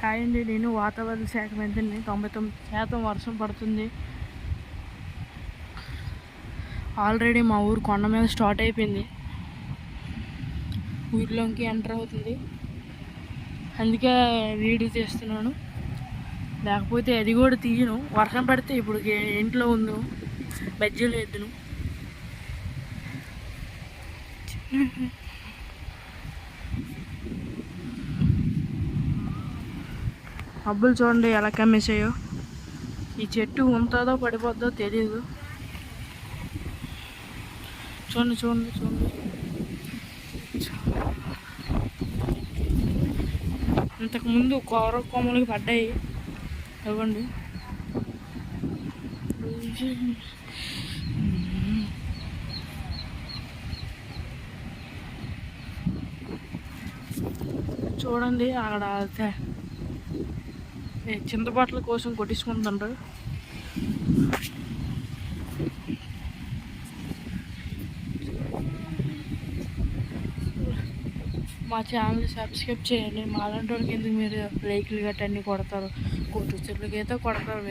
Hi అండి, నేను వాతావరణ శాఖ మంత్రిని. 99% వర్షం పడుతుంది. ఆల్రెడీ మా ఊరు కొండ మీద స్టార్ట్ అయిపోయింది. ఊరిలోకి ఎంటర్ అవుతుంది. అందుకే వీడియో తీస్తున్నాను, లేకపోతే అది కూడా తీయను. వర్షం పడితే ఇప్పుడు ఇంట్లో ఉండు బజ్జీలు వేద్దును. మబ్బులు చూడండి ఎలా కమ్మేసాయో. ఈ చెట్టు ఉంటుందో పడిపోద్దో తెలీదు. చూడండి చూడండి చూడండి, ఇంతకుముందు కొమ్మలకి పడ్డాయి. ఇవ్వండి, చూడండి అక్కడ చింతపట్ల కోసం కొట్టించుకుంటుంటారు. మా ఛానల్ సబ్స్క్రైబ్ చేయండి. మాలాంటి వాళ్ళకి ఎందుకు మీరు లైక్లు గట్ట అన్నీ కొడతారు, కొట్టు చెట్లకి అయితే కొడతారు.